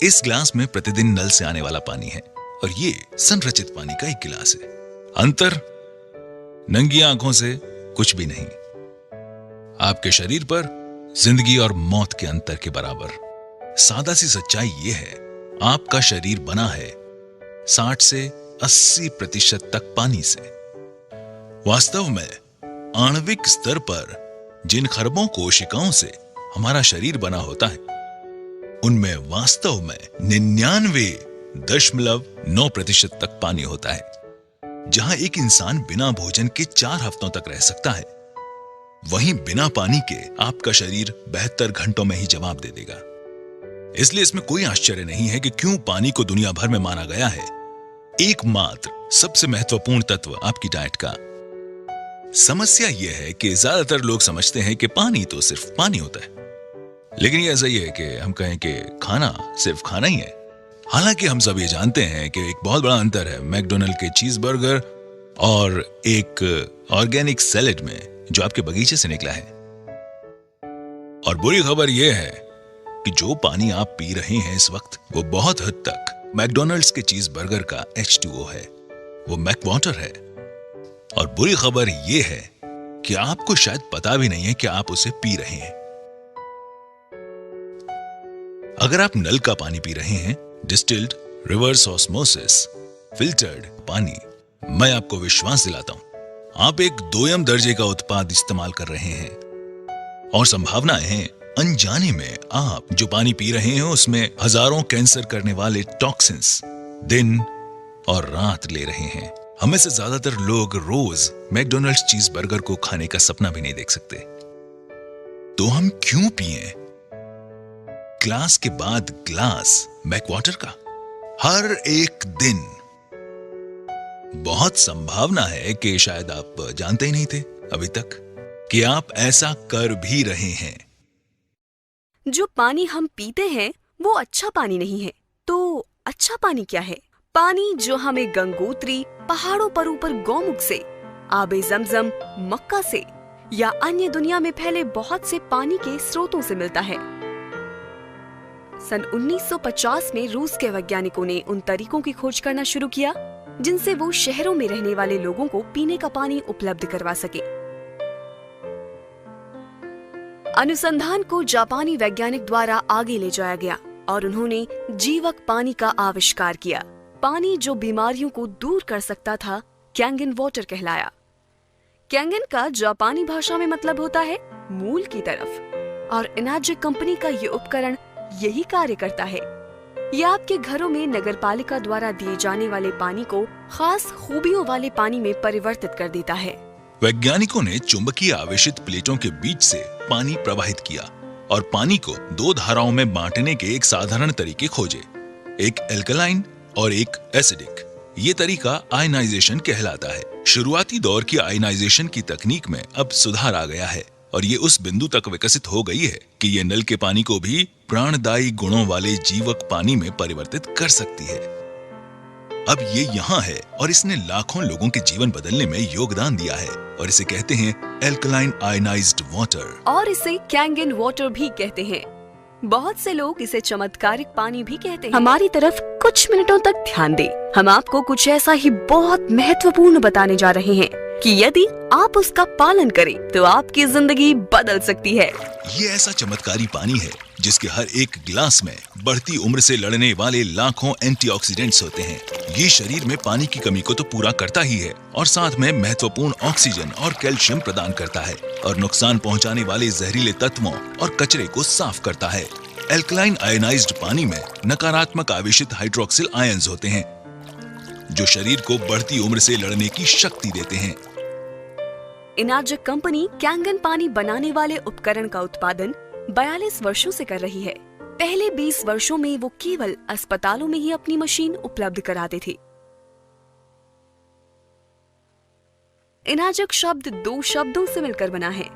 इस गिलास में प्रतिदिन नल से आने वाला पानी है और ये संरचित पानी का एक गिलास है। अंतर नंगी आंखों से कुछ भी नहीं। आपके शरीर पर जिंदगी और मौत के अंतर के बराबर। सादा सी सच्चाई ये है, आपका शरीर बना है 60 से 80% तक पानी से। वास्तव में आणविक स्तर पर जिन खरबों कोशिकाओं से हमारा शरीर बना होता है, उनमें वास्तव में 99.9% तक पानी होता है। जहां एक इंसान बिना भोजन के 4 हफ्तों तक रह सकता है, वहीं बिना पानी के आपका शरीर 72 घंटों में ही जवाब दे देगा। इसलिए इसमें कोई आश्चर्य नहीं है कि क्यों पानी को दुनिया भर में माना गया है एकमात्र सबसे महत्वपूर्ण तत्व आपकी डाइट का। समस्या यह है कि ज्यादातर लोग समझते हैं कि पानी तो सिर्फ पानी होता है, लेकिन ये ऐसा ही है कि हम कहें कि खाना सिर्फ खाना ही है। हालांकि हम सब ये जानते हैं कि एक बहुत बड़ा अंतर है मैकडॉनल्ड के चीज बर्गर और एक ऑर्गेनिक सैलेड में जो आपके बगीचे से निकला है। और बुरी खबर यह है कि जो पानी आप पी रहे हैं इस वक्त, वो बहुत हद तक मैकडॉनल्ड्स के चीज बर्गर का H2O है, वो मैक वाटर है। और बुरी खबर यह है कि आपको शायद पता भी नहीं है कि आप उसे पी रहे हैं। अगर आप नल का पानी पी रहे हैं, डिस्टिल्ड, रिवर्स ऑस्मोसिस, फिल्टर्ड पानी, मैं आपको विश्वास दिलाता हूं, आप एक दोयम दर्जे का उत्पाद इस्तेमाल कर रहे हैं। और संभावनाएं हैं अनजाने में आप जो पानी पी रहे हैं उसमें हजारों कैंसर करने वाले टॉक्सिन्स दिन और रात ले रहे हैं। हमें से ज्यादातर लोग रोज मैकडॉनल्ड्स चीज बर्गर को खाने का सपना भी नहीं देख सकते। तो हम क्यों पिएं ग्लास के बाद ग्लास मैक वाटर का हर एक दिन? बहुत संभावना है कि शायद आप जानते ही नहीं थे अभी तक कि आप ऐसा कर भी रहे हैं। जो पानी हम पीते हैं वो अच्छा पानी नहीं है। तो अच्छा पानी क्या है? पानी जो हमें गंगोत्री, पहाड़ों पर ऊपर गौमुख से, आबे जमजम, मक्का से या अन्य दुनिया में फैले बहुत से पानी के स्रोतों से मिलता है। सन 1950 में रूस के वैज्ञानिकों ने उन तरीकों की खोज करना शुरू किया जिनसे वो शहरों में रहने वाले लोगों को पीने का पानी उपलब्ध करवा सके। अनुसंधान को जापानी वैज्ञानिक द्वारा आगे ले जाया गया और उन्होंने जीवक पानी का आविष्कार किया। पानी जो बीमारियों को दूर कर सकता था कैंगन वाटर कहलाया। कैंगन का जापानी भाषा में मतलब होता है मूल की तरफ, और एनर्जिक कंपनी का ये उपकरण यही कार्य करता है। यह आपके घरों में नगरपालिका द्वारा दिए जाने वाले पानी को खास खूबियों वाले पानी में परिवर्तित कर देता है। वैज्ञानिकों ने चुंबकीय आवेशित प्लेटों के बीच से पानी प्रवाहित किया और पानी को 2 धाराओं में बांटने के एक साधारण तरीके खोजे, एक एल्कलाइन और एक एसिडिक। ये तरीका आयनाइजेशन कहलाता है। शुरुआती दौर की आयनाइजेशन की तकनीक में अब सुधार आ गया है और ये उस बिंदु तक विकसित हो गई है कि ये नल के पानी को भी प्राणदायी गुणों वाले जीवक पानी में परिवर्तित कर सकती है। अब ये यहाँ है और इसने लाखों लोगों के जीवन बदलने में योगदान दिया है और इसे कहते हैं एल्कलाइन आयनाइज्ड वाटर, और इसे कैंगन वाटर भी कहते हैं। बहुत से लोग इसे चमत्कारिक पानी भी कहते हैं। हमारी तरफ कुछ मिनटों तक ध्यान दें। हम आपको कुछ ऐसा ही बहुत महत्वपूर्ण बताने जा रहे हैं कि यदि आप उसका पालन करें तो आपकी जिंदगी बदल सकती है। ये ऐसा चमत्कारी पानी है जिसके हर एक गिलास में बढ़ती उम्र से लड़ने वाले लाखों एंटीऑक्सीडेंट्स होते हैं। ये शरीर में पानी की कमी को तो पूरा करता ही है और साथ में महत्वपूर्ण ऑक्सीजन और कैल्शियम प्रदान करता है और नुकसान पहुंचाने वाले जहरीले तत्वों और कचरे को साफ करता है। एल्कलाइन आयनाइज्ड पानी में नकारात्मक आवेशित हाइड्रोक्सिल आयंस होते हैं जो शरीर को बढ़ती उम्र से लड़ने की शक्ति देते हैं। एनर्जिक कंपनी कैंगन पानी बनाने वाले उपकरण का उत्पादन 42 वर्षों से कर रही है। पहले 20 वर्षों में वो केवल अस्पतालों में ही अपनी मशीन उपलब्ध कराते थे। एनर्जिक शब्द 2 शब्दों से मिलकर बना है,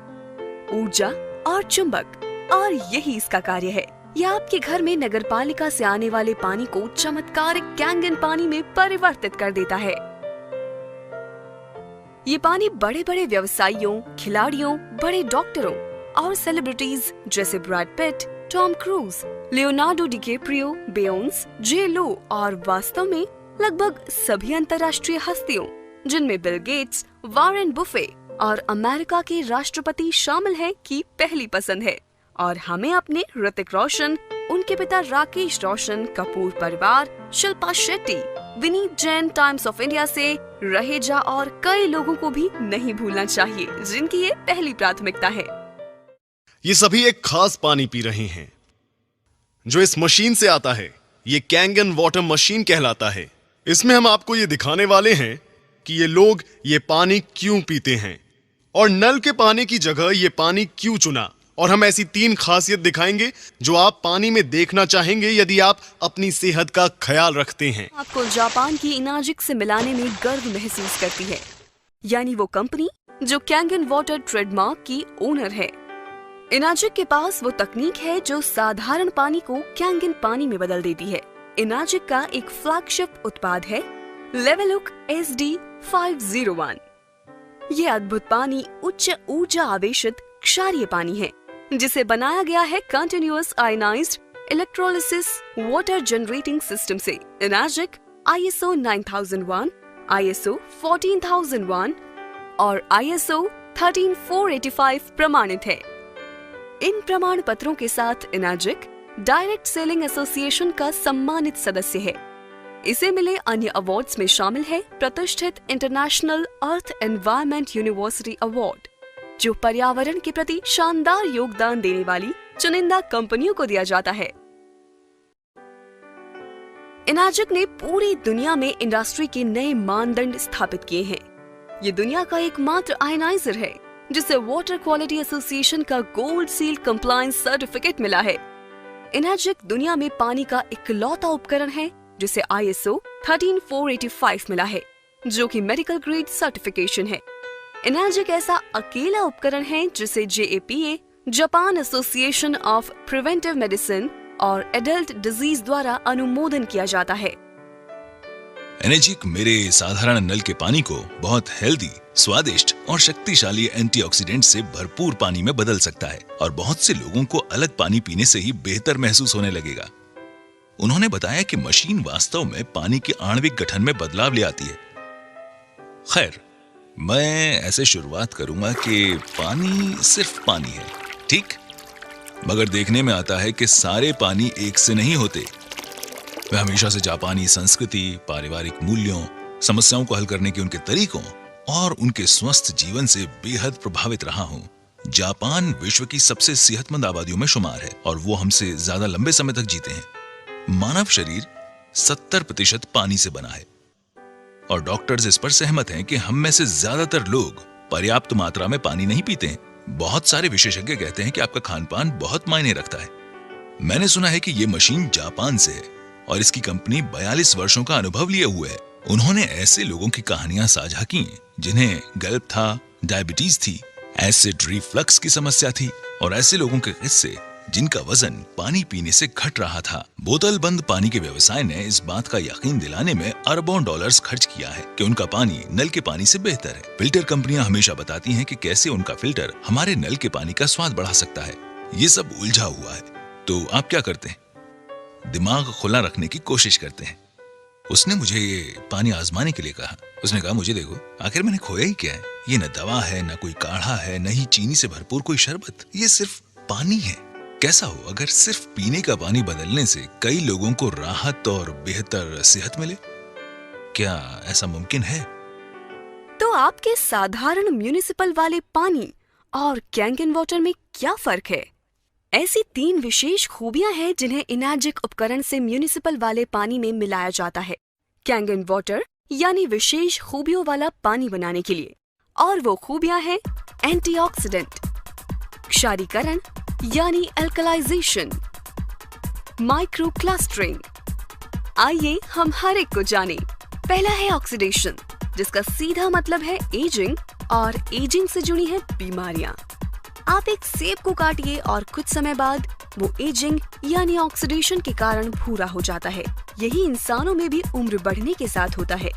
ऊर्जा और चुंबक, और यही इसका कार्य है। यह आपके घर में नगरपालिका से आने वाले पानी को चमत्कारिक कैंगन पानी में परिवर्तित कर देता है। ये पानी बड़े बड़े व्यवसायियों, खिलाड़ियों, बड़े डॉक्टरों और सेलिब्रिटीज जैसे Brad Pitt, Tom Cruise, Leonardo DiCaprio, Beyonce, J Lo और वास्तव में लगभग सभी अंतर्राष्ट्रीय हस्तियों जिनमें बिल गेट्स, वॉरेन बुफे और अमेरिका के राष्ट्रपति शामिल हैं की पहली पसंद है। और हमें अपने ऋतिक रोशन, उनके पिता राकेश रोशन, कपूर परिवार, Shilpa Shetty, Vineet Jain times of India से, रहेजा और कई लोगों को भी नहीं भूलना चाहिए जिनकी ये पहली प्राथमिकता है। ये सभी एक खास पानी पी रहे हैं जो इस मशीन से आता है। ये कैंगन वाटर मशीन कहलाता है। इसमें हम आपको ये दिखाने वाले हैं कि ये लोग ये पानी क्यों पीते हैं और नल के पानी की जगह ये पानी क्यों चुना। और हम ऐसी 3 खासियत दिखाएंगे जो आप पानी में देखना चाहेंगे यदि आप अपनी सेहत का ख्याल रखते हैं। आपको जापान की इनाजिक से मिलाने में गर्व महसूस करती है, यानी वो कंपनी जो कैंगन वाटर ट्रेडमार्क की ओनर है। इनाजिक के पास वो तकनीक है जो साधारण पानी को कैंगन पानी में बदल देती है। इनाजिक का एक फ्लैगशिप उत्पाद है लेवलुक SD501। ये अद्भुत पानी उच्च ऊर्जा आवेशित क्षारीय पानी है जिसे बनाया गया है continuous ionized electrolysis water generating system से। इनाजिक ISO 9001, ISO 14001 और ISO 13485 प्रमाणित है। इन प्रमाण पत्रों के साथ इनाजिक डायरेक्ट सेलिंग एसोसिएशन का सम्मानित सदस्य है। इसे मिले अन्य अवार्ड्स में शामिल है प्रतिष्ठित इंटरनेशनल अर्थ एनवायरनमेंट यूनिवर्सिटी अवार्ड, जो पर्यावरण के प्रति शानदार योगदान देने वाली चुनिंदा कंपनियों को दिया जाता है। इनाजिक ने पूरी दुनिया में इंडस्ट्री के नए मानदंड स्थापित किए हैं। ये दुनिया का एकमात्र आयनाइजर है जिसे वाटर क्वालिटी एसोसिएशन का गोल्ड सील कंप्लायंस सर्टिफिकेट मिला है। इनाजिक दुनिया में पानी का इकलौता उपकरण है जिसे ISO 13485 मिला है, जो कि मेडिकल ग्रेड सर्टिफिकेशन है। इनाजिक ऐसा अकेला उपकरण है जिसे JAPA, Japan association of preventive medicine और एडल्ट डिजीज द्वारा अनुमोदन किया जाता है। एनर्जिक मेरे साधारण नल के पानी को बहुत हेल्दी, स्वादिष्ट और शक्तिशाली एंटीऑक्सीडेंट से भरपूर पानी में बदल सकता है और बहुत से लोगों को अलग पानी पीने से ही बेहतर महसूस होने लगेगा। उन्होंने बताया कि मशीन वास्तव में पानी के आणविक गठन में बदलाव ले आती है। खैर, मैं ऐसे शुरुआत करूंगा कि पानी सिर्फ पानी है, ठीक? मगर देखने में आता है कि सारे पानी एक से नहीं होते। मैं हमेशा से जापानी संस्कृति, पारिवारिक मूल्यों, समस्याओं को हल करने के उनके तरीकों और उनके स्वस्थ जीवन से बेहद प्रभावित रहा हूं। जापान विश्व की सबसे सेहतमंद आबादियों में शुमार है और वो हमसे ज्यादा लंबे समय तक जीते हैं। मानव शरीर 70% पानी से बना है और डॉक्टर्स इस पर सहमत हैं कि हम में से ज्यादातर लोग पर्याप्त मात्रा में पानी नहीं पीते हैं। बहुत सारे विशेषज्ञ कहते हैं कि आपका खानपान बहुत मायने रखता है। मैंने सुना है कि ये मशीन जापान से है और इसकी कंपनी 42 वर्षों का अनुभव लिए हुए है। उन्होंने ऐसे लोगों की कहानियां साझा की जिन्हें गल्प था, डायबिटीज थी, एसिड रिफ्लक्स की समस्या थी और ऐसे लोगों के किस्से जिनका वजन पानी पीने से घट रहा था। बोतल बंद पानी के व्यवसाय ने इस बात का यकीन दिलाने में अरबों डॉलर्स खर्च किया है कि उनका पानी नल के पानी से बेहतर है। फिल्टर कंपनियां हमेशा बताती हैं कि कैसे उनका फिल्टर हमारे नल के पानी का स्वाद बढ़ा सकता है। ये सब उलझा हुआ है। तो आप क्या करते हैं? दिमाग खुला रखने की कोशिश करते हैं। उसने मुझे ये पानी आजमाने के लिए कहा। उसने कहा, मुझे देखो, आखिर मैंने खोया ही क्या है? ये न दवा है, न कोई काढ़ा है, न ही चीनी से भरपूर कोई शरबत। ये सिर्फ पानी है। कैसा हो अगर सिर्फ पीने का पानी बदलने से कई लोगों को राहत और बेहतर सेहत मिले? क्या ऐसा मुमकिन है? तो आपके साधारण म्युनिसिपल वाले पानी और कैंगन वाटर में क्या फर्क है? ऐसी 3 विशेष खूबियां हैं जिन्हें इनाजिक उपकरण से म्युनिसिपल वाले पानी में मिलाया जाता है। कैंगन वाटर यानी विशेष खूबियों वाला पानी बनाने के लिए, और वो खूबियां हैं एंटीऑक्सीडेंट, क्षारीकरण यानी एल्कलाइजेशन, माइक्रो क्लस्टरिंग। आइए हम हर एक को जाने। पहला है ऑक्सीडेशन, जिसका सीधा मतलब है एजिंग, और एजिंग से जुड़ी है बीमारियां। आप एक सेब को काटिए और कुछ समय बाद वो एजिंग यानी ऑक्सीडेशन के कारण भूरा हो जाता है। यही इंसानों में भी उम्र बढ़ने के साथ होता है।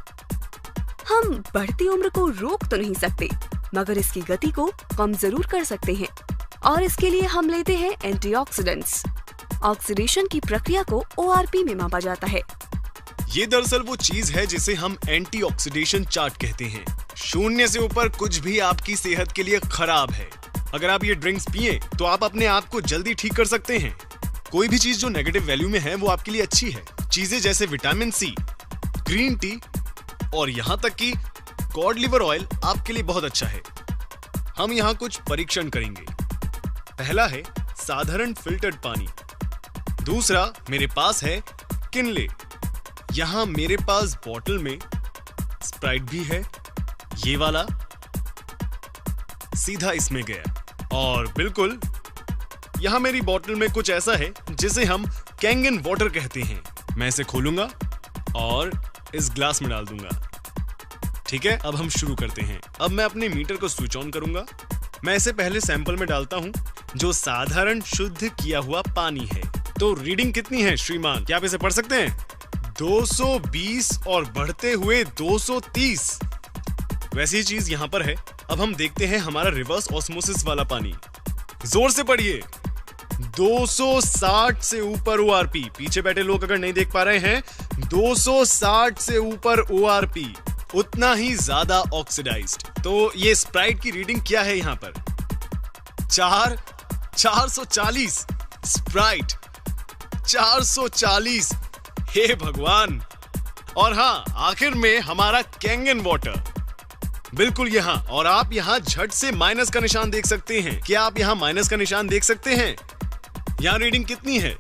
हम बढ़ती उम्र को रोक तो नहीं सकते, मगर इसकी गति को कम जरूर कर सकते हैं। और इसके लिए हम लेते हैं एंटीऑक्सीडेंट्स। ऑक्सीडेशन की प्रक्रिया को ORP में मापा जाता है। ये दरअसल वो चीज है जिसे हम एंटी ऑक्सीडेशन चार्ट कहते हैं। 0 से ऊपर कुछ भी आपकी सेहत के लिए खराब है। अगर आप ये ड्रिंक्स पिए तो आप अपने आप को जल्दी ठीक कर सकते हैं। कोई भी चीज जो नेगेटिव वैल्यू में है वो आपके लिए अच्छी है। चीजें जैसे विटामिन सी, ग्रीन टी और यहाँ तक कि कॉड लिवर ऑयल आपके लिए बहुत अच्छा है। हम यहाँ कुछ परीक्षण करेंगे। पहला है साधारण फिल्टर्ड पानी। दूसरा मेरे पास है किनले। यहाँ मेरे पास बॉटल में स्प्राइट भी है। ये वाला सीधा इसमें गया। और बिल्कुल यहाँ मेरी बॉटल में कुछ ऐसा है जिसे हम कैंगन वाटर कहते हैं। मैं इसे खोलूंगा और इस ग्लास में डाल दूंगा। ठीक है, अब हम शुरू करते हैं। अब मैं अपने मीटर को स्विच ऑन करूंगा। मैं इसे पहले सैंपल में डालता हूं जो साधारण शुद्ध किया हुआ पानी है। तो रीडिंग कितनी है श्रीमान, क्या आप इसे पढ़ सकते हैं? 220 और बढ़ते हुए 230। वैसी ही चीज यहाँ पर है। अब हम देखते हैं हमारा रिवर्स ऑस्मोसिस वाला पानी। जोर से पढ़िए। 260 से ऊपर ORP। पीछे बैठे लोग अगर नहीं देख पा रहे हैं, 260 से ऊपर ORP, उतना ही ज्यादा ऑक्सीडाइज्ड। तो ये स्प्राइट की रीडिंग क्या है यहाँ पर? 440। स्प्राइट 440। हे भगवान। और हाँ, आखिर में हमारा कैंगन वाटर बिल्कुल यहाँ। और आप यहाँ झट से माइनस का निशान देख सकते हैं। क्या आप यहाँ माइनस का निशान देख सकते हैं? यहाँ रीडिंग कितनी है?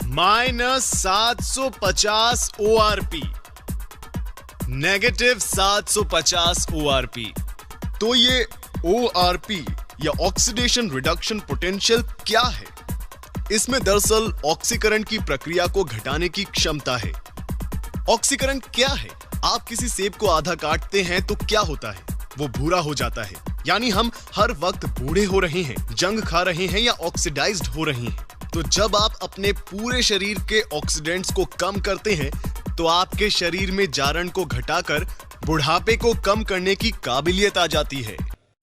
-750 ORP, -750 ORP। तो ये ORP या ऑक्सीडेशन रिडक्शन पोटेंशियल क्या है? इसमें दरअसल ऑक्सीकरण की प्रक्रिया को घटाने की क्षमता है। ऑक्सीकरण क्या है? आप किसी सेब को आधा काटते हैं तो क्या होता है? वो भूरा हो जाता है। यानी हम हर वक्त बूढ़े हो रहे हैं, जंग खा रहे हैं या ऑक्सीडाइज्ड हो रहे हैं। तो जब आप अपने पूरे शरीर के ऑक्सीडेंट्स को कम करते हैं तो आपके शरीर में जारण को घटाकर बुढ़ापे को कम करने की काबिलियत आ जाती है।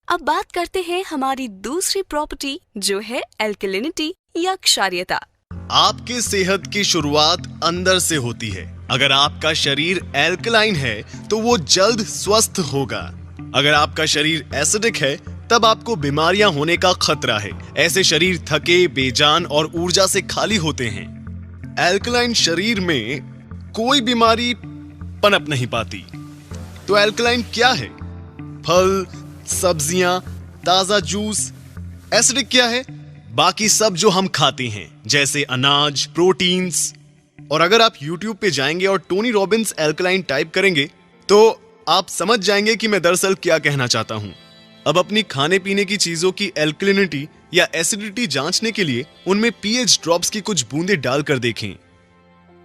अब बात करते हैं हमारी दूसरी प्रॉपर्टी जो है एल्कलिनिटी या क्षारीयता। आपके सेहत की शुरुआत अंदर से होती है। अगर आपका शरीर एल्कलाइन है तो वो जल्द स्वस्थ होगा। अगर आपका शरीर एसिडिक है तब आपको बीमारियां होने का खतरा है। ऐसे शरीर थके, बेजान और ऊर्जा से खाली होते हैं। एल्कलाइन शरीर में कोई बीमारी पनप नहीं पाती। तो एल्कलाइन क्या है? फल, सब्जियां, ताजा जूस। एसिडिक क्या है? बाकी सब जो हम खाते हैं जैसे अनाज, प्रोटीन्स। और अगर आप YouTube पे जाएंगे और टोनी रॉबिन्स एल्कलाइन टाइप करेंगे तो आप समझ जाएंगे कि मैं दरअसल क्या कहना चाहता हूं। अब अपनी खाने पीने की चीजों की एल्कलिनिटी या एसिडिटी जांचने के लिए उनमें pH ड्रॉप्स की कुछ बूंदें डालकर देखें।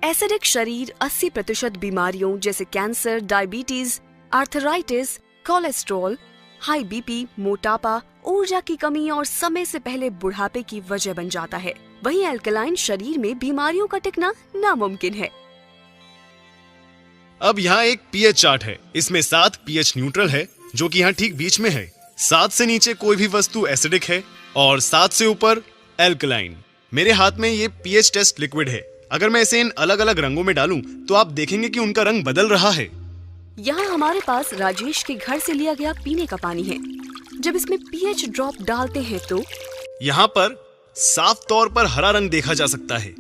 एसिडिक शरीर 80% बीमारियों जैसे cancer, diabetes, arthritis, cholesterol, high BP, मोटापा, ऊर्जा की कमी और समय से पहले बुढ़ापे की वजह बन जाता है। वहीं एल्कलाइन शरीर में बीमारियों का टिकना नामुमकिन है। अब यहाँ एक pH चार्ट है। इसमें 7 pH न्यूट्रल है जो कि यहाँ ठीक बीच में है। 7 से नीचे कोई भी वस्तु एसिडिक है और 7 से ऊपर एल्कलाइन। मेरे हाथ में ये pH टेस्ट लिक्विड है। अगर मैं इसे इन अलग अलग रंगों में डालूं तो आप देखेंगे कि उनका रंग बदल रहा है। यहाँ हमारे पास राजेश के घर से लिया गया पीने का पानी है। जब इसमें pH ड्रॉप डालते हैं तो यहाँ पर साफ तौर पर हरा रंग देखा जा सकता है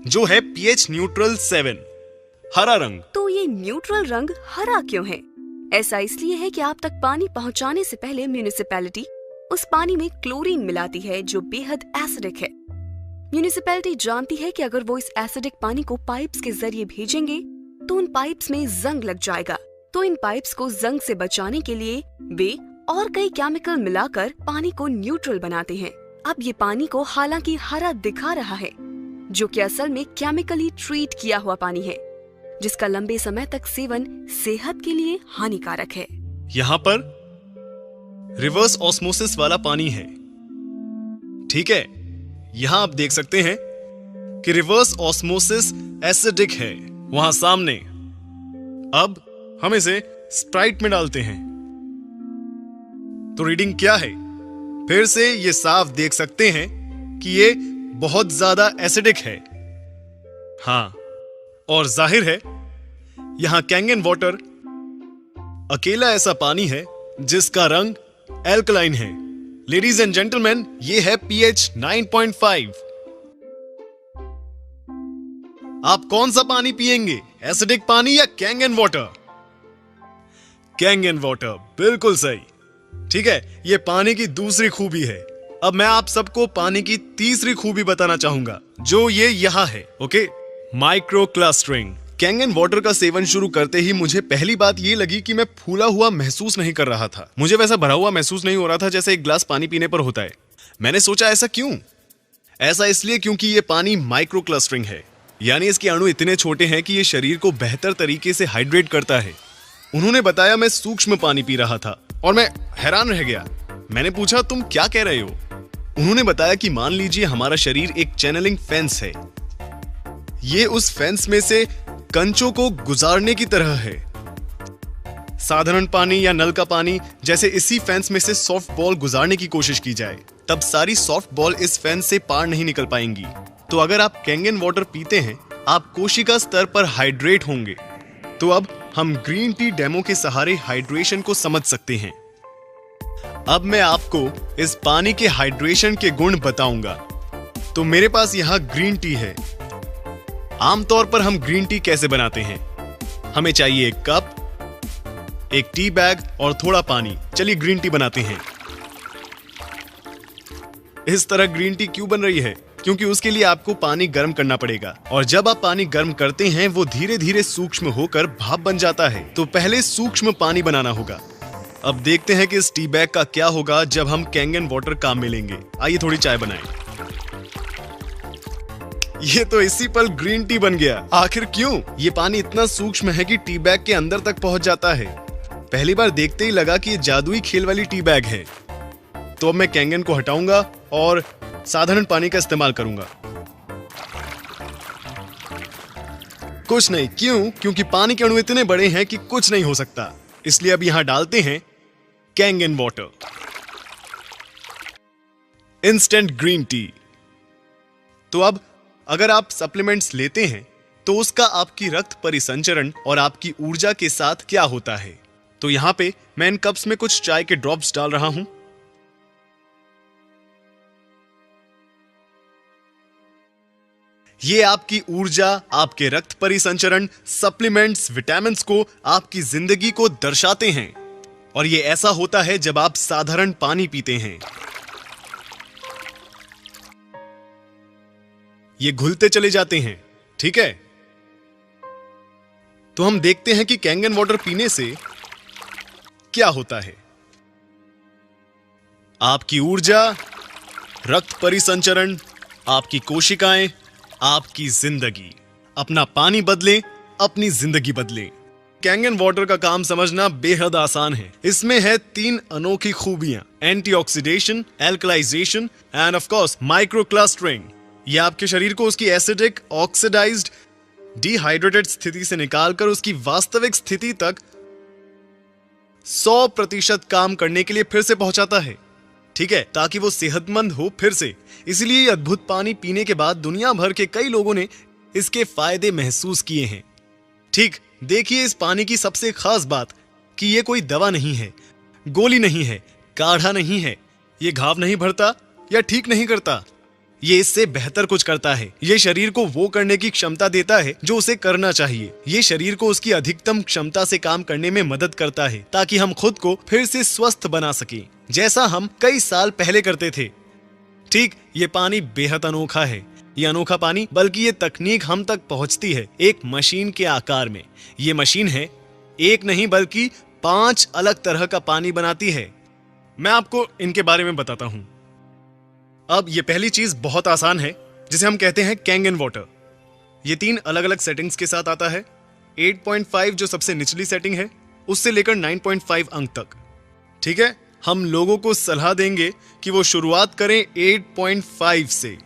जो है pH न्यूट्रल 7, हरा रंग। तो ये न्यूट्रल रंग हरा क्यों है? ऐसा इसलिए है कि आप तक पानी पहुंचाने से पहले म्यूनिसिपैलिटी उस पानी में क्लोरीन मिलाती है जो बेहद एसिडिक है। म्यूनिसिपैलिटी जानती है कि अगर वो इस एसिडिक पानी को पाइप्स के जरिए भेजेंगे तो उन पाइप्स में जंग लग जाएगा। तो इन पाइप्स को जंग से बचाने के लिए वे और कई केमिकल मिलाकर पानी को न्यूट्रल बनाते हैं। अब ये पानी को हालांकि हरा दिखा रहा है जो कि असल में केमिकली ट्रीट किया हुआ पानी है जिसका लंबे समय तक सेवन सेहत के लिए हानिकारक है। यहाँ पर रिवर्स ऑस्मोसिस वाला पानी है। ठीक है, यहाँ आप देख सकते हैं कि रिवर्स ऑस्मोसिस एसिडिक है वहां सामने। अब हम इसे स्प्राइट में डालते हैं तो रीडिंग क्या है? फिर से ये साफ देख सकते हैं कि ये बहुत ज्यादा एसिडिक है। हाँ, और जाहिर है यहां कैंगन वाटर अकेला ऐसा पानी है जिसका रंग एल्कलाइन है। लेडीज एंड जेंटलमैन, ये है pH 9.5। आप कौन सा पानी पिएंगे, एसिडिक पानी या कैंगन वाटर? कैंगन वाटर, बिल्कुल सही। ठीक है, ये पानी की दूसरी खूबी है। अब मैं आप सबको पानी की तीसरी खूबी बताना चाहूंगा, जो ये यहां है। Okay, micro clustering. Kangen water का सेवन शुरू करते ही मुझे पहली बात ये लगी कि मैं फूला हुआ महसूस नहीं कर रहा था। मुझे वैसा भरा हुआ महसूस नहीं हो रहा था जैसे एक ग्लास पानी पीने पर होता है। मैंने सोचा ऐसा क्यों? ऐसा इसलिए क्योंकि ये पानी माइक्रो क्लस्टरिंग है, यानी इसके अणु इतने छोटे हैं कि ये शरीर को बेहतर तरीके से हाइड्रेट करता है। उन्होंने बताया मैं सूक्ष्म पानी पी रहा था और मैं हैरान रह गया। मैंने पूछा, तुम क्या कह रहे हो? उन्होंने बताया कि मान लीजिए हमारा शरीर एक चैनलिंग फेंस है। ये उस फेंस में से कंचों को गुजारने की तरह है। साधारण पानी या नल का पानी जैसे इसी फेंस में से सॉफ्ट बॉल गुजारने की कोशिश की जाए, तब सारी सॉफ्ट बॉल इस फेंस से पार नहीं निकल पाएंगी। तो अगर आप कैंगन वाटर पीते हैं, आप कोशिका स्तर पर हाइड्रेट होंगे। तो अब हम ग्रीन टी डेमो के सहारे हाइड्रेशन को समझ सकते हैं। अब मैं आपको इस पानी के हाइड्रेशन के गुण बताऊंगा। तो मेरे पास यहां ग्रीन टी है। आमतौर पर हम ग्रीन टी कैसे बनाते हैं? हमें चाहिए एक कप, एक टी बैग और थोड़ा पानी। चलिए ग्रीन टी बनाते हैं। इस तरह ग्रीन टी क्यों बन रही है? क्योंकि उसके लिए आपको पानी गर्म करना पड़ेगा, और जब आप पानी गर्म करते हैं वो धीरे धीरे सूक्ष्म होकर भाप बन जाता है। तो पहले सूक्ष्म पानी बनाना होगा। अब देखते हैं कि इस टी बैग का क्या होगा जब हम कैंगन वाटर काम में लेंगे। आइए थोड़ी चाय बनाएं। ये तो इसी पल ग्रीन टी बन गया। आखिर क्यों? ये पानी इतना सूक्ष्म है कि टी बैग के अंदर तक पहुंच जाता है। पहली बार देखते ही लगा कि ये जादुई खेल वाली टी बैग है। तो अब मैं कैंगन को हटाऊंगा और साधारण पानी का इस्तेमाल करूंगा। कुछ नहीं, क्यों? क्योंकि पानी के अणु इतने बड़े हैं कि कुछ नहीं हो सकता। इसलिए अब यहां डालते हैं Kangen water. Instant green tea. तो अब अगर आप सप्लीमेंट्स लेते हैं तो उसका आपकी रक्त परिसंचरण और आपकी ऊर्जा के साथ क्या होता है? तो यहां पे मैं इन कप्स में कुछ चाय के ड्रॉप्स डाल रहा हूं। ये आपकी ऊर्जा, आपके रक्त परिसंचरण, सप्लीमेंट्स, विटामिन्स को, आपकी जिंदगी को दर्शाते हैं। और ये ऐसा होता है जब आप साधारण पानी पीते हैं। ये घुलते चले जाते हैं। ठीक है, तो हम देखते हैं कि कैंगन वाटर पीने से क्या होता है। आपकी ऊर्जा, रक्त परिसंचरण, आपकी कोशिकाएं, आपकी जिंदगी। अपना पानी बदलें, अपनी जिंदगी बदलें। कैंगन वाटर का काम समझना बेहद आसान है। इसमें है 3 अनोखी खूबियां: antioxidation, alkalisation end of course micro clustering. ये आपके शरीर को उसकी एसिडिक, ऑक्सीडाइज्ड, डिहाइड्रेटेड स्थिति से निकालकर उसकी वास्तविक स्थिति तक 100% काम करने के लिए फिर से पहुंचाता है। ठीक है, ताकि वो सेहतमंद हो फिर से। इसलिए ये अद्भुत पानी पीने के बाद दुनिया भर के कई लोगों ने इसके फायदे महसूस किए हैं। ठीक, देखिए इस पानी की सबसे खास बात कि ये कोई दवा नहीं है, गोली नहीं है, काढ़ा नहीं है। ये घाव नहीं भरता या ठीक नहीं करता। ये इससे बेहतर कुछ करता है। ये शरीर को वो करने की क्षमता देता है जो उसे करना चाहिए। ये शरीर को उसकी अधिकतम क्षमता से काम करने में मदद करता है, ताकि हम खुद को फिर से स्वस्थ बना सकें, जैसा हम कई साल पहले करते थे। ठीक, ये पानी बेहद अनोखा है। ये अनोखा पानी, बल्कि ये तकनीक हम तक पहुंचती है एक मशीन के आकार में। ये मशीन है, एक नहीं बल्कि 5 अलग तरह का पानी बनाती है। मैं आपको इनके बारे में बताता हूं। अब ये पहली चीज बहुत आसान है, जिसे हम कहते हैं कैंगन वाटर। ये 3 अलग अलग सेटिंग्स के साथ आता है। 8.5 जो सबसे निचली सेटिंग है, उससे लेकर 9.5 अंक तक। ठीक है, हम लोगों को सलाह देंगे कि वो शुरुआत करें 8.5 से।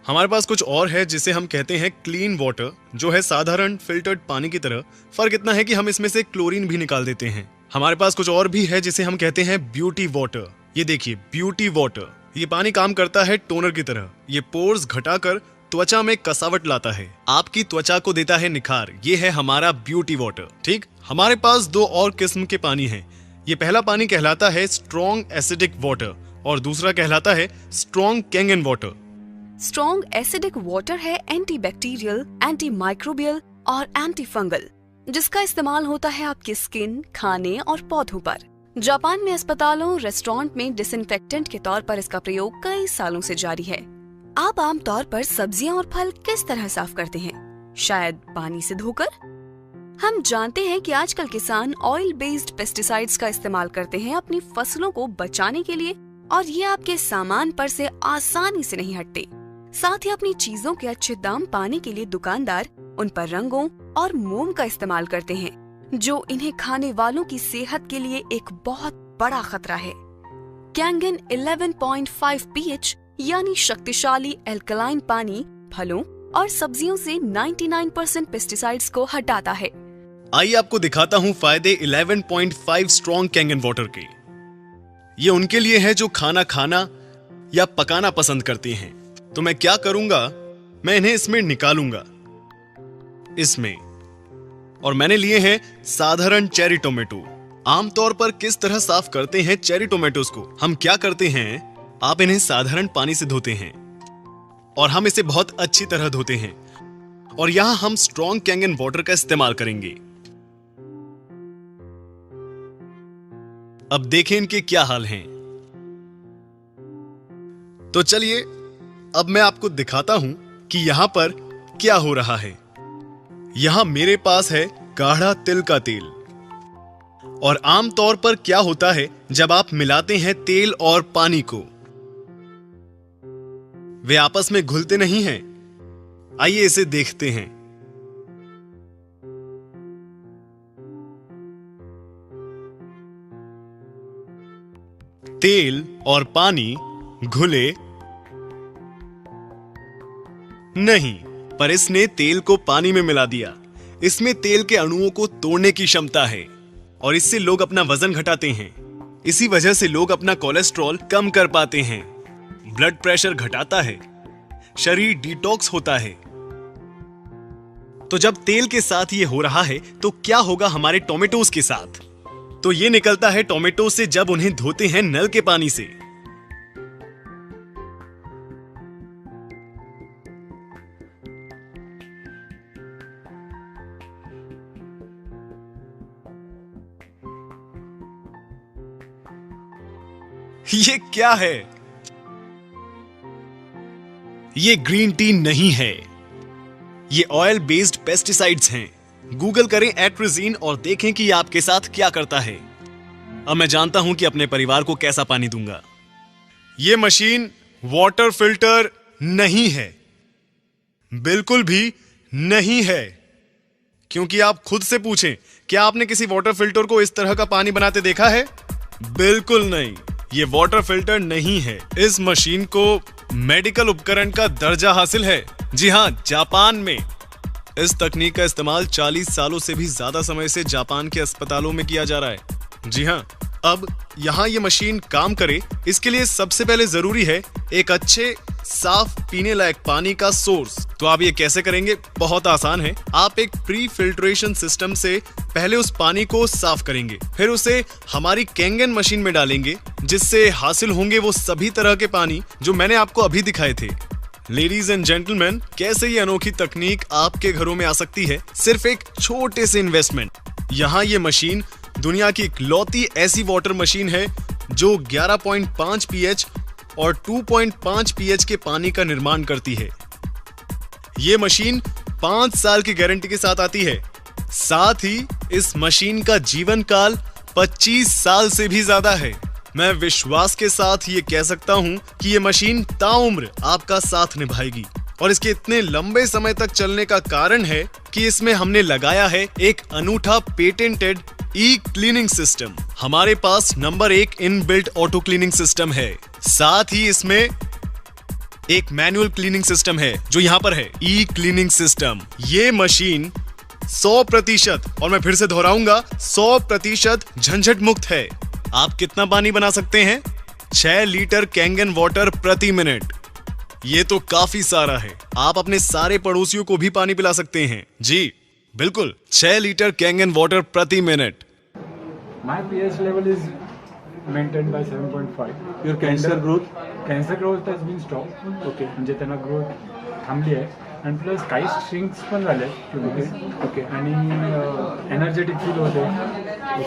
हमारे पास कुछ और है जिसे हम कहते हैं क्लीन वाटर, जो है साधारण फिल्टर्ड पानी की तरह। फर्क इतना है कि हम इसमें से क्लोरीन भी निकाल देते हैं। हमारे पास कुछ और भी है जिसे हम कहते हैं ब्यूटी वाटर। ये देखिए ब्यूटी वाटर, ये पानी काम करता है टोनर की तरह। ये पोर्स घटाकर त्वचा में कसावट लाता है, आपकी त्वचा को देता है निखार। ये है हमारा ब्यूटी वाटर। ठीक, हमारे पास दो और किस्म के पानी हैं। ये पहला पानी कहलाता है स्ट्रॉन्ग एसिडिक वाटर और दूसरा कहलाता है strong Kangen water. Strong acidic water है एंटीबैक्टीरियल, एंटी माइक्रोबियल और एंटी फंगल, जिसका इस्तेमाल होता है आपकी स्किन, खाने और पौधों पर। जापान में अस्पतालों, रेस्टोरेंट में डिसइंफेक्टेंट के तौर पर इसका प्रयोग कई सालों से जारी है। आप आमतौर पर सब्जियां और फल किस तरह साफ करते हैं? शायद पानी से धोकर। हम जानते हैं कि आजकल किसान ऑयल बेस्ड पेस्टिसाइड्स का इस्तेमाल करते हैं अपनी फसलों को बचाने के लिए, और ये आपके सामान पर से आसानी से नहीं हटते। साथ ही अपनी चीजों के अच्छे दाम पाने के लिए दुकानदार उन पर रंगों और मोम का इस्तेमाल करते हैं, जो इन्हें खाने वालों की सेहत के लिए एक बहुत बड़ा खतरा है। कैंगन 11.5 pH यानी शक्तिशाली एल्कलाइन पानी फलों और सब्जियों से 99% पेस्टिसाइड्स को हटाता है। आइए आपको दिखाता हूँ फायदे 11.5 स्ट्रॉन्ग कैंगन वाटर के। ये उनके लिए है जो खाना या पकाना पसंद करते हैं। तो मैं क्या करूंगा, मैं इन्हें इसमें निकालूंगा, इसमें। और मैंने लिए हैं साधारण चेरी टोमेटो। आमतौर पर किस तरह साफ करते हैं चेरी टोमेटोज को? हम क्या करते हैं, आप इन्हें साधारण पानी से धोते हैं और हम इसे बहुत अच्छी तरह धोते हैं, और यहां हम स्ट्रॉन्ग कैंगन वाटर का इस्तेमाल करेंगे। अब देखें इनके क्या हाल हैं। तो चलिए अब मैं आपको दिखाता हूं कि यहां पर क्या हो रहा है। यहां मेरे पास है गाढ़ा तिल का तेल, और आमतौर पर क्या होता है जब आप मिलाते हैं तेल और पानी को, वे आपस में घुलते नहीं हैं। आइए इसे देखते हैं। तेल और पानी घुले नहीं, पर इसने तेल को पानी में मिला दिया। इसमें तेल के अणुओं को तोड़ने की क्षमता है और इससे लोग अपना वजन घटाते हैं। इसी वजह से लोग अपना कोलेस्ट्रॉल कम कर पाते हैं, ब्लड प्रेशर घटाता है, शरीर डिटॉक्स होता है। तो जब तेल के साथ ये हो रहा है तो क्या होगा हमारे टोमेटोज के साथ? तो ये निकलता है टोमेटो से जब उन्हें धोते हैं नल के पानी से। ये क्या है? ये ग्रीन टी नहीं है, ये ऑयल बेस्ड पेस्टिसाइड्स हैं। गूगल करें एट्रिजीन और देखें कि ये आपके साथ क्या करता है। अब मैं जानता हूं कि अपने परिवार को कैसा पानी दूंगा। ये मशीन वाटर फिल्टर नहीं है, बिल्कुल भी नहीं है। क्योंकि आप खुद से पूछें, क्या आपने किसी वाटर फिल्टर को इस तरह का पानी बनाते देखा है? बिल्कुल नहीं, ये वाटर फिल्टर नहीं है। इस मशीन को मेडिकल उपकरण का दर्जा हासिल है। जी हां, जापान में इस तकनीक का इस्तेमाल 40 सालों से भी ज्यादा समय से जापान के अस्पतालों में किया जा रहा है। जी हां, अब यहां ये मशीन काम करे, इसके लिए सबसे पहले जरूरी है एक अच्छे साफ पीने लायक पानी का सोर्स। तो आप ये कैसे करेंगे? बहुत आसान है। आप एक प्री फिल्ट्रेशन सिस्टम से पहले उस पानी को साफ करेंगे, फिर उसे हमारी कैंगन मशीन में डालेंगे, जिससे हासिल होंगे वो सभी तरह के पानी जो मैंने आपको अभी दिखाए थे। लेडीज एंड जेंटलमैन, कैसे ये अनोखी तकनीक आपके घरों में आ सकती है सिर्फ एक छोटे से इन्वेस्टमेंट। यहाँ ये मशीन दुनिया की इकलौती ऐसी वाटर मशीन है जो 11.5 pH और 2.5 pH के पानी का निर्माण करती है। ये मशीन 5 साल की गारंटी के साथ आती है। साथ ही इस मशीन का जीवन काल 25 साल से भी ज्यादा है। मैं विश्वास के साथ ये कह सकता हूँ कि ये मशीन ताउम्र आपका साथ निभाएगी, और इसके इतने लंबे समय तक चलने का कारण है कि इसमें हमने लगाया है एक अनूठा पेटेंटेड ई क्लीनिंग सिस्टम। हमारे पास number 1 inbuilt auto cleaning system है। साथ ही इसमें एक मैनुअल क्लीनिंग सिस्टम है जो यहाँ पर है, ई क्लीनिंग सिस्टम। ये मशीन 100%, और मैं फिर से दोहराऊंगा, 100% झंझट मुक्त है। आप कितना पानी बना सकते हैं? 6 लीटर कैंगन वाटर प्रति मिनट। ये तो काफी सारा है। आप अपने सारे पड़ोसियों को भी पानी पिला सकते हैं। जी बिल्कुल, 6 लीटर कैंगन वाटर प्रति minute. My pH level is maintained by 7.5. Your cancer growth? Cancer growth has been stopped. Okay. म्हणजे त्यांना ग्रोथ थांबली आहे आणि प्लस काही श्रिंक्स पण झाले ओके आणि एनर्जेटिक फील होते.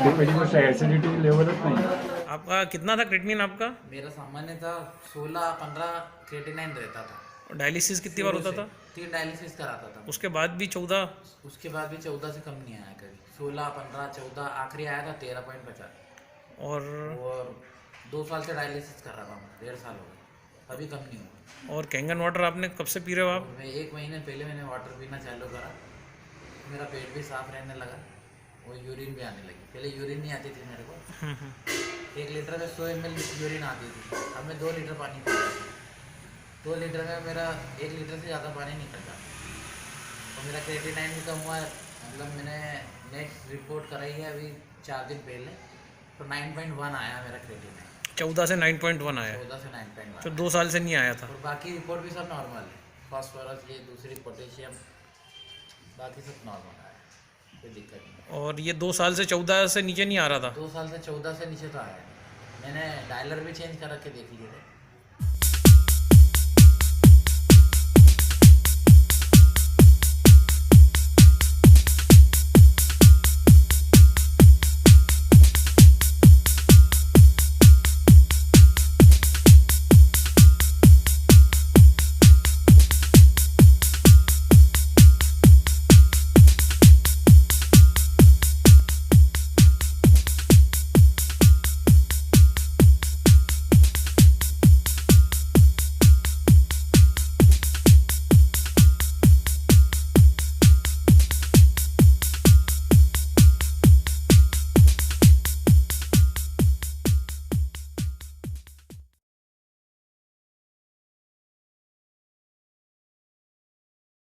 पहिली गोष्ट ॲसिडिटी लेवलच नाही. आपका कितना था क्रिएटिनिन आपका? मेरा सामान्य था 16-15 क्रिएटिनाइन रहता था। डायलिसिस कितनी बार होता था? 3 डायलिसिस कराता था। उसके बाद भी 14? उसके बाद भी 14 से कम नहीं आया कभी। 16, 15, 14 आखिरी आया था 13.50। और 2 साल से डायलिसिस कर रहा था मैं, 1.5 साल हो गए, अभी कम नहीं हुआ। और कैंगन वाटर आपने कब से पी रहे हो आप? मैं 1 महीने पहले मैंने वाटर पीना चालू करा, मेरा पेट भी साफ रहने लगा और यूरिन भी आने लगी। पहले यूरिन नहीं आती थी मेरे को। 1 लीटर में 100 ml यूरिन आती थी, अब मैं 2 लीटर पानी पी रहा हूँ। 2 लीटर में मेरा 1 लीटर से ज़्यादा पानी निकलता और मेरा क्रिएटिनाइन भी कम हुआ है। मतलब मैंने नेक्स्ट रिपोर्ट कराई है अभी 4 दिन पहले, तो 9.1 आया मेरा क्रिएटिनाइन। 14 से 9.1 आया? 14 से 9.1। तो 2 साल से नहीं आया था? और बाकी रिपोर्ट भी सब नॉर्मल है, फास्फोरस ये दूसरी पोटेशियम बाकी सब नॉर्मल आया, कोई दिक्कत नहीं। और ये 2 साल से 14 से नीचे नहीं आ रहा था? 2 साल से 14 से नीचे तो आया। मैंने डायलर भी चेंज कर रखे देख लिए थे,